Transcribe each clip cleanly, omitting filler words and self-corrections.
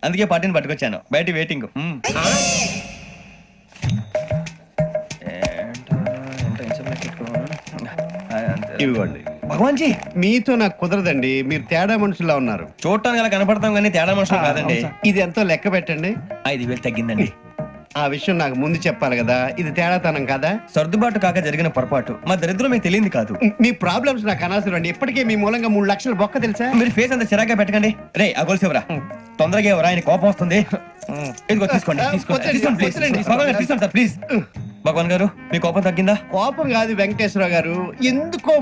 అందుకే పార్టీని పట్టుకొచ్చాను. బయట వెయిటింగ్. ఇవ్వండి. భగవాన్ జీ, మీతో నాకు కుదరదండి. మీరు తేడా మనుషుల్లా ఉన్నారు. చూడటానికి అలా కనపడతాం కానీ తేడా మనుషులు కాదండి. ఇది ఎంతో లెక్క పెట్టండి. 5,000 తగ్గిందండి. ఆ విషయం నాకు ముందు చెప్పాలి కదా. ఇది తేడాతనం కదా. సర్దుబాటు కాక జరిగిన పొరపాటు. మా దరిద్రం మీకు తెలియంది కాదు. మీ ప్రాబ్లమ్స్ నాకు అనవసరం అండి. ఇప్పటికే మీ మూలంగా 3 లక్షలు బొక్క తెలుసా. మీరు ఫేస్ అంత చిరాగ్గా పెట్టకండి. రే ఆ గొలుసు ఎవరా? తొందరగా ఎవరా? ఆయన కోపం వస్తుంది. ఇదిగో తీసుకోండి. తీసుకోండి సార్ ప్లీజ్. భగవాన్ గారు మీ కోపం తగ్గిందా? కోపం కాదు వెంకటేశ్వర గారు, ఎందుకో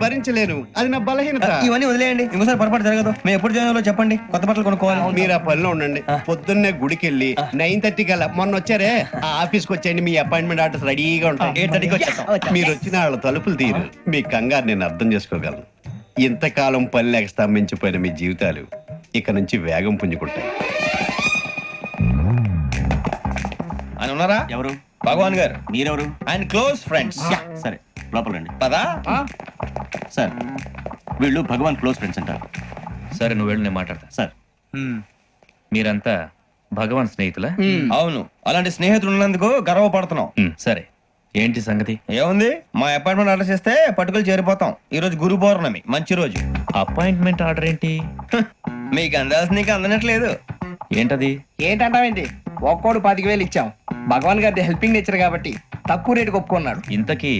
భరించలేను. అది నా బలహీనత. ఇవన్నీ వదిలేయండి. ఇంకోసారి పొరపాటు జరగదు. మేము ఎప్పుడు జాయిన్ చెప్పండి. కొత్త బట్టలు కొనుక్కోవాలి. మీరు ఆ పనిలో ఉండండి. పొద్దున్నే గుడికి వెళ్ళి 9:30 కల్లా, మొన్న వచ్చారే ఆ ఆఫీస్కి వచ్చేయండి. మీ అపాయింట్మెంట్ ఆర్డర్స్ రెడీగా ఉంటాయి. 8:30కి వచ్చేస్తాం. మీరు వచ్చిన వాళ్ళ తలుపులు తీరు. మీ కంగారు నేను అర్థం చేసుకోగలను. ఇంతకాలం పని లేక స్తంభించిపోయిన మీ జీవితాలు ఇక నుంచి వేగం పుంజుకుంటాయి. ఆయన ఉన్నారా? ఎవరు? భగవాన్ గారు. మీరెవరు? ఆయన క్లోజ్ ఫ్రెండ్స్. సరే లోపల రండి. పదా సార్ వీళ్ళు భగవాన్ క్లోజ్ ఫ్రెండ్స్ అంటారు. సరే నువ్వు వెళ్ళు, నేను మాట్లాడతా. సార్ మీరంతా భగవాన్ స్నేహితులా? అవును. అలాంటి స్నేహితులు ఉన్నందుకు గర్వపడుతున్నాం. సరే ఏంటి సంగతి? ఏముంది, మా అపాయింట్మెంట్ ఆర్డర్ చేస్తే పట్టుకులు చేరిపోతాం. ఈ రోజు గురు పౌర్ణమి, మంచి రోజు. అపాయింట్మెంట్ ఆర్డర్ ఏంటి? మీకు అందాల్సి నీకు అందనట్లేదు. ఏంటది? ఏంటంటావేంటి? ఒక్కోడు 10,000 ఇచ్చాం. భగవాన్ గారి హెల్పింగ్ నేచర్ కాబట్టి తక్కువ రేటుకి ఒప్పుకున్నాడు. ఇంతకీ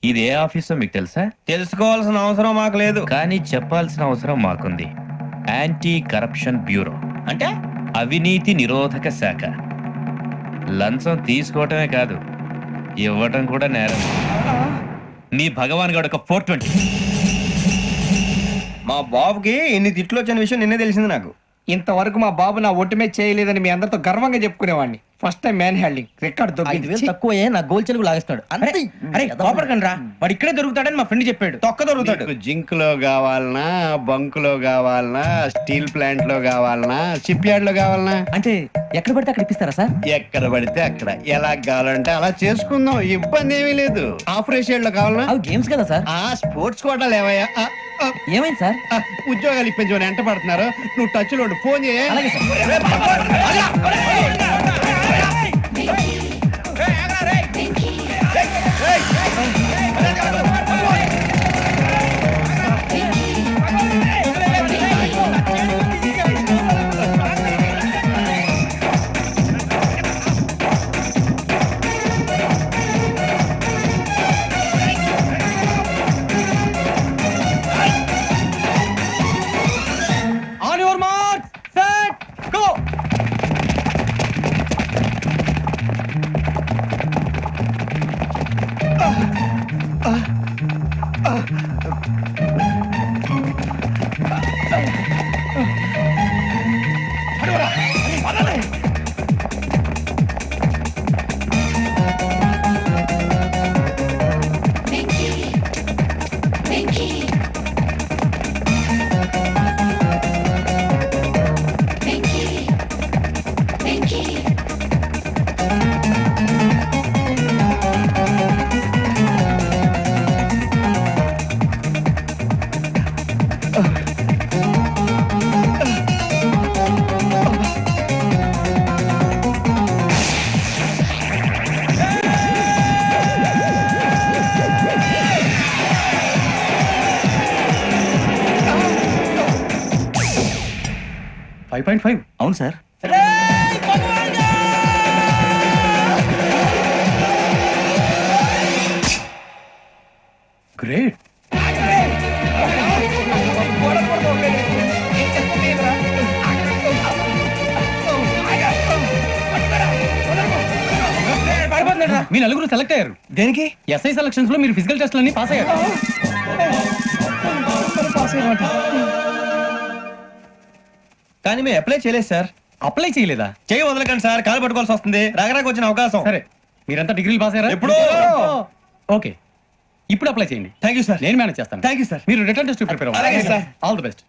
ఇది ఏ ఆఫీసో మీకు తెలుసా? తెలుసుకోవాల్సిన అవసరం మాకు లేదు. కానీ చెప్పాల్సిన అవసరం మాకుంది. యాంటీ కరప్షన్ బ్యూరో, అంటే అవినీతి నిరోధక శాఖ. లంచం తీసుకోవటమే కాదు, ఇవ్వటం కూడా నేరం. మీ భగవాన్ గారు ఒక 420. మా బాబుకి ఇన్ని తిట్లు వచ్చిన విషయం నిన్నే తెలిసింది నాకు. ఇంతవరకు మా బాబు నా ఒట్టుమే చేయలేదని మీ అందరితో గర్వంగా చెప్పుకునేవాడిని. First time man handing record దొరికింది. తక్కువే నా గోల్ చెలుగు లాగేస్తాడు. అరే కోపడకండి రా, వాడు ఇక్కడే దొరుకుతాడని మా ఫ్రెండ్ చెప్పాడు. తొక్క దొరుకుతాడు. మీకు జింక్ లో కావాలనా, బంక్ లో కావాలనా, స్టీల్ ప్లాంట్ లో కావాలనా, షిప్ యార్డ్ లో కావాలనా? అంటే ఎక్కడ పడితే అక్కడ ఇప్పిస్తారా సార్? ఎక్కడ పడితే అక్కడ, ఎలా కావాలంటే అలా చేసుకుందాం. ఇబ్బంది ఏమీ లేదు. ఆపరేషన్ లో కావాలనా? అవి గేమ్స్ కదా సార్. ఆ స్పోర్ట్స్ కోటాలు ఏవయ్యా? ఏమైంది సార్? ఉద్యోగాలు ఇప్పించమని ఎంట పడుతున్నారు. నువ్వు టచ్ లో ఉండు, ఫోన్ చేయ. అలాగే sir. On your mark set go. అవును సార్. గ్రేట్. మీ నలుగురు సెలెక్ట్ అయ్యారు. దేనికి? ఎస్ఐ సెలక్షన్స్ లో మీరు ఫిజికల్ టెస్ట్ అన్ని పాస్ అయ్యారు. కానీ మేము అప్లై చేయలేదు సార్. అప్లై చేయలేదా? చేయి వదలకండి సార్, కాలు పట్టుకోవాల్సి వస్తుంది. రాగరాకు వచ్చిన అవకాశం. సరే మీరంతా డిగ్రీలు పాస్ అయ్యారా? ఎప్పుడో. ఓకే ఇప్పుడు అప్లై చేయండి. Thank you sir. నేను మేనేజ్ చేస్తాను. Thank you sir. మీరు రిటర్న్ టెస్ట్ ప్రిపేర్ అలాగే అవ్వండి. సార్. All the best.